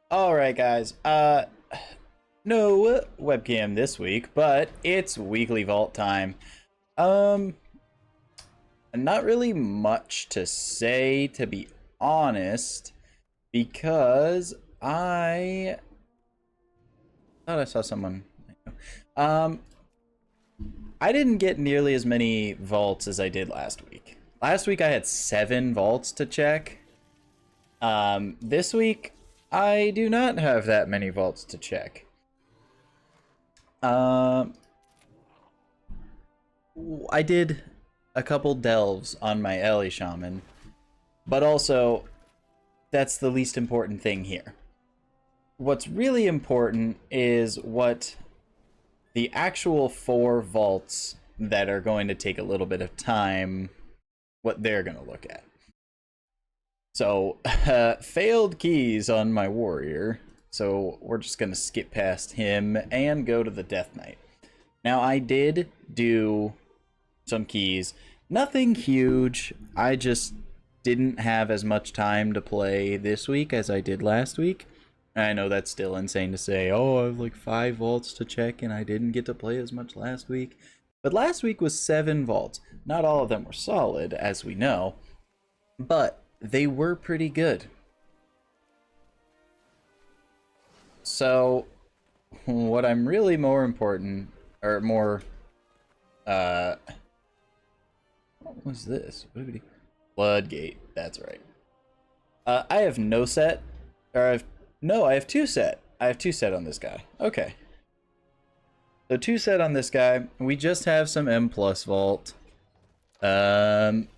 Alright guys, no webcam this week, but it's weekly vault time. Um, Not really much to say, to be honest, because I thought I saw someone. Um, I didn't get nearly as many vaults as I did last week. Last week I had 7 vaults to check. This week I do not have that many vaults to check. Um, I did a couple delves on my Ellie Shaman, but also that's the least important thing here. What's really important is what the actual 4 vaults that are going to take a little bit of time, what they're going to look at. So, failed keys on my warrior, so we're just going to skip past him and go to the Death Knight. Now, I did do some keys. Nothing huge. I just didn't have as much time to play this week as I did last week. I know that's still insane to say, oh, I have like 5 vaults to check and I didn't get to play as much last week. But last week was 7 vaults. Not all of them were solid, as we know, but they were pretty good. So, what I'm really more important, or more, what was this? What did we do? Floodgate, that's right. I have no set, or I have 2 set. I have 2 set on this guy. Okay. So 2 set on this guy. We just have some M plus vault. Hey.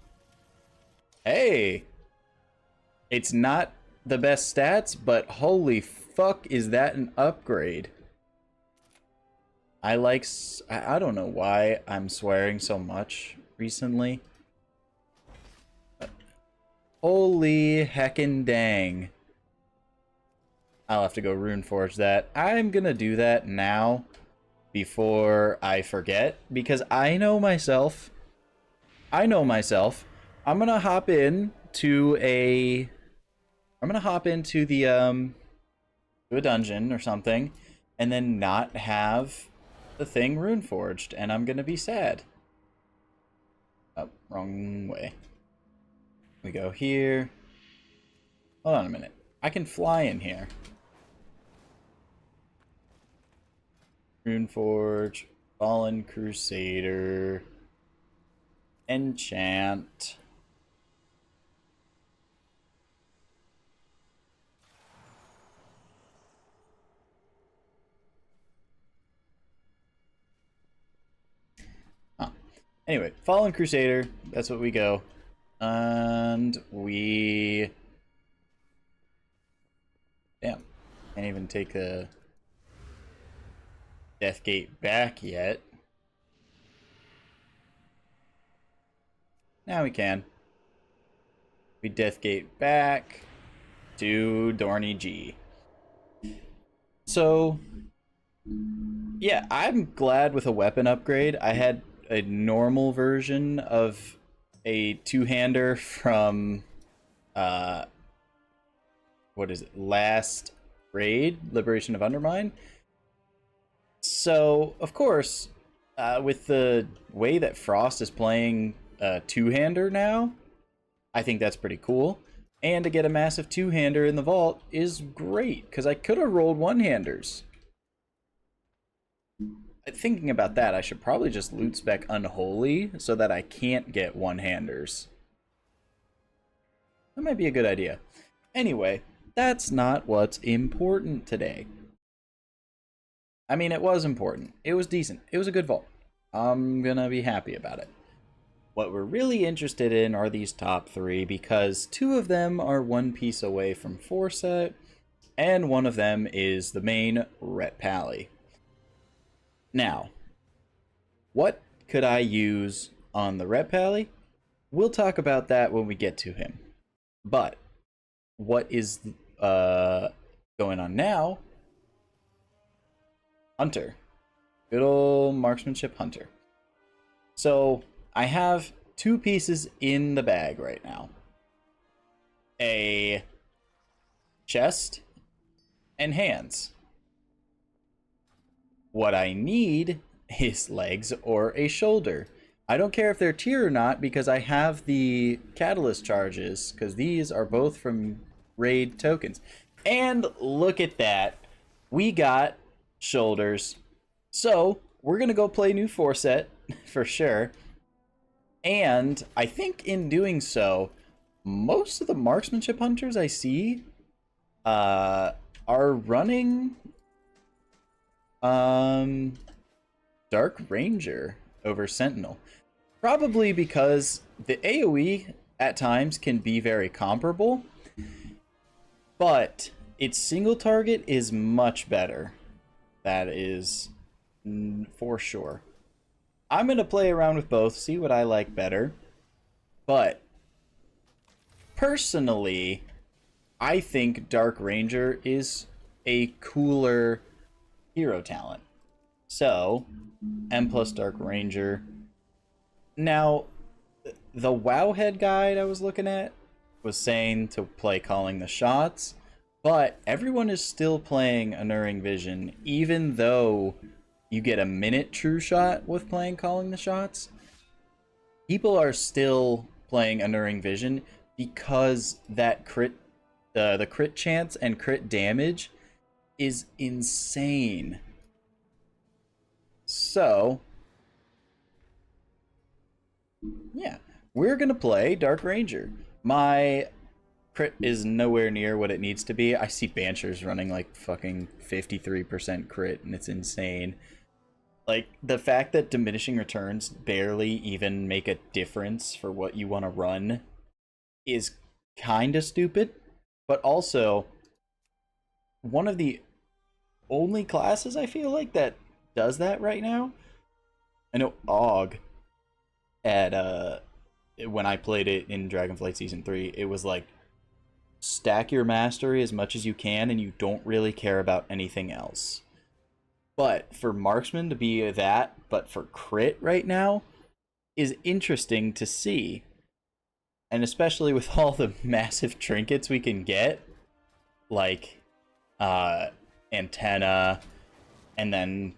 It's not the best stats, but holy fuck, is that an upgrade? I don't know why I'm swearing so much recently. Holy heckin' dang. I'll have to go rune forge that. I'm gonna do that now before I forget, because I know myself. I'm gonna hop in to a to a dungeon or something and then not have the thing rune forged, and I'm gonna be sad. Oh, wrong way. We go here. Hold on a minute. I can fly in here. Runeforge, Fallen Crusader, Enchant. Huh. Anyway, Fallen Crusader, that's what we go. And we... Damn. Can't even take the Death Gate back yet. Now we can. We Death Gate back to Dorney G. So, yeah, I'm glad with a weapon upgrade. I had a normal version of a 2-hander from, what is it, last raid, Liberation of Undermine. So, of course, with the way that Frost is playing a 2-hander now, I think that's pretty cool. And to get a massive 2-hander in the vault is great, because I could have rolled 1-handers. Thinking about that, I should probably just loot spec Unholy so that I can't get 1-handers. That might be a good idea. Anyway, that's not what's important today. I mean, it was important. It was decent. It was a good vault. I'm gonna be happy about it. What we're really interested in are these top 3, because 2 of them are 1 piece away from 4 set, and 1 of them is the main Ret Pally. Now, what could I use on the Ret Pally? We'll talk about that when we get to him. But what is going on now? Hunter. Good old marksmanship Hunter. So, I have 2 pieces in the bag right now. A chest and hands. What I need is legs or a shoulder. I don't care if they're tier or not because I have the catalyst charges, because these are both from raid tokens. And look at that. We got shoulders. So we're going to go play new 4 set for sure. And I think in doing so, most of the marksmanship hunters I see are running Dark Ranger over Sentinel. Probably because the AoE at times can be very comparable, but its single target is much better. That is for sure. I'm going to play around with both, see what I like better. But personally, I think Dark Ranger is a cooler hero talent. So, M plus Dark Ranger. Now, the Wowhead guide I was looking at was saying to play Calling the Shots, but everyone is still playing Unerring Vision, even though you get a minute true shot with playing Calling the Shots. People are still playing Unerring Vision because that crit, the crit chance and crit damage is insane. So, yeah, we're gonna play Dark Ranger. My crit is nowhere near what it needs to be. I see Banshers running like fucking 53% crit, and it's insane. Like, the fact that diminishing returns barely even make a difference for what you want to run is kind of stupid, but also one of the only classes I feel like that does that right now. I know AUG at when I played it in Dragonflight Season 3, it was like stack your mastery as much as you can and you don't really care about anything else. But for marksman to be that, but for crit right now, is interesting to see. And especially with all the massive trinkets we can get, like antenna, and then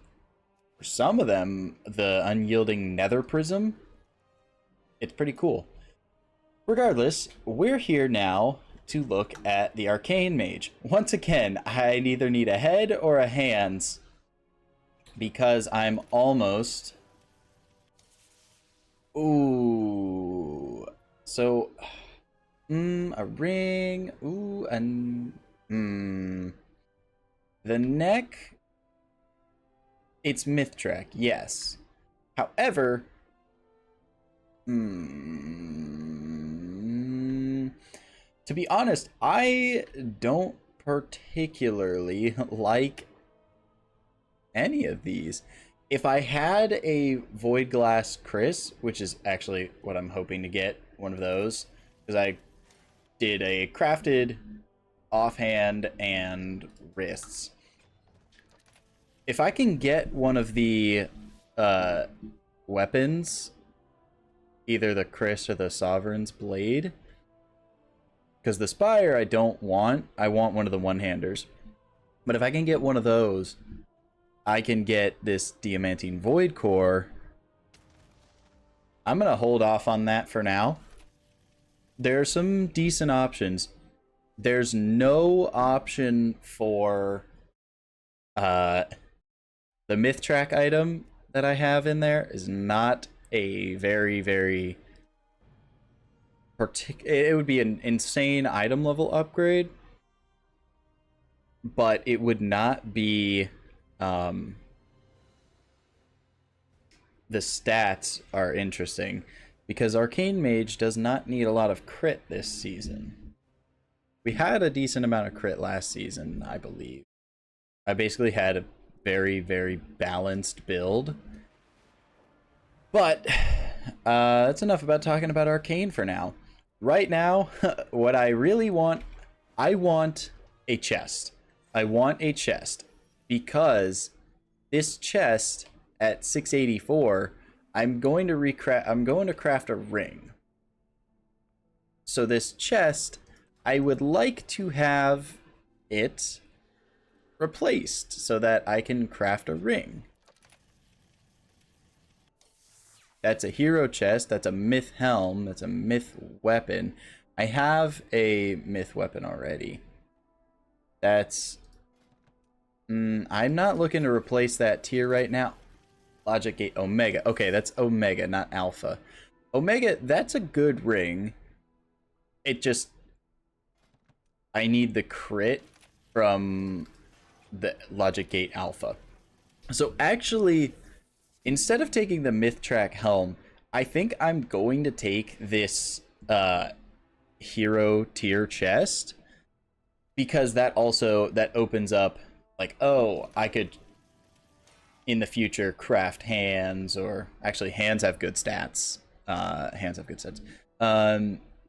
for some of them, the unyielding nether prism. It's pretty cool. Regardless, we're here now to look at the arcane mage. Once again, I either need a head or a hands, because I'm almost... Ooh. So, a ring. Ooh, and... The neck... It's myth track, yes. However... To be honest, I don't particularly like any of these. If I had a Void Glass Chris, which is actually what I'm hoping to get, one of those, because I did a crafted, offhand, and wrists. If I can get one of the weapons, either the Chris or the Sovereign's Blade, because the Spire I don't want, I want one of the one-handers. But if I can get one of those, I can get this Diamantine Void Core. I'm going to hold off on that for now. There are some decent options. There's no option for the myth track item that I have in there is not a very it would be an insane item level upgrade, but it would not be the stats are interesting because Arcane Mage does not need a lot of crit this season. We had a decent amount of crit last season, I believe. I basically had a very balanced build. But that's enough about talking about Arcane for now. Right now, what I really want, I want a chest. I want a chest because this chest at 684, I'm going to craft a ring. So this chest, I would like to have it replaced so that I can craft a ring. That's a hero chest. That's a myth helm. That's a myth weapon. I have a myth weapon already. That's... I'm not looking to replace that tier right now. Logic Gate Omega. Okay, that's Omega, not Alpha. Omega, that's a good ring. It just... I need the crit from the Logic Gate Alpha. So actually, instead of taking the Myth Track Helm, I think I'm going to take this hero tier chest, because that opens up, like, oh, I could in the future craft hands, or actually hands have good stats.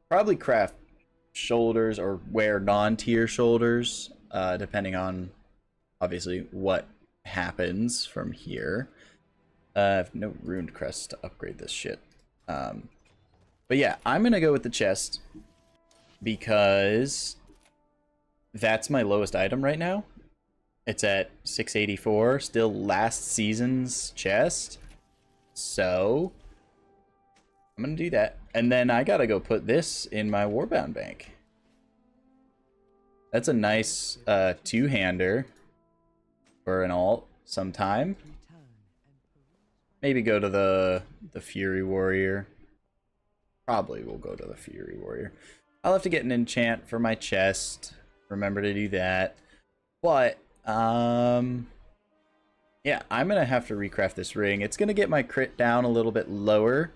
Probably craft shoulders or wear non-tier shoulders, depending on obviously what happens from here. I have no ruined crests to upgrade this shit. But yeah, I'm gonna go with the chest because that's my lowest item right now. It's at 684, still last season's chest. So I'm gonna do that. And then I gotta go put this in my Warbound bank. That's a nice two-hander for an alt sometime. Maybe go to the Fury Warrior. Probably will go to the Fury Warrior. I'll have to get an enchant for my chest. Remember to do that. But yeah, I'm gonna have to recraft this ring. It's gonna get my crit down a little bit lower,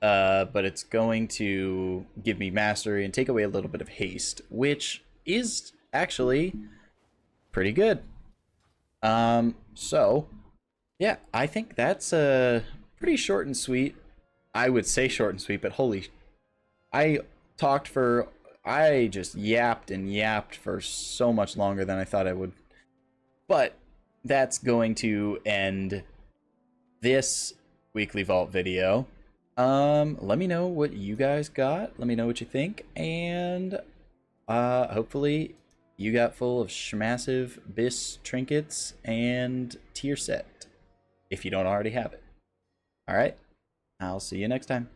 but it's going to give me mastery and take away a little bit of haste, which is actually pretty good. So yeah, I think that's pretty short and sweet. I would say short and sweet, but holy, I just yapped and yapped for so much longer than I thought I would. But that's going to end this weekly vault video. Let me know what you guys got. Let me know what you think, and hopefully you got full of massive bis trinkets and tier set if you don't already have it. All right, I'll see you next time.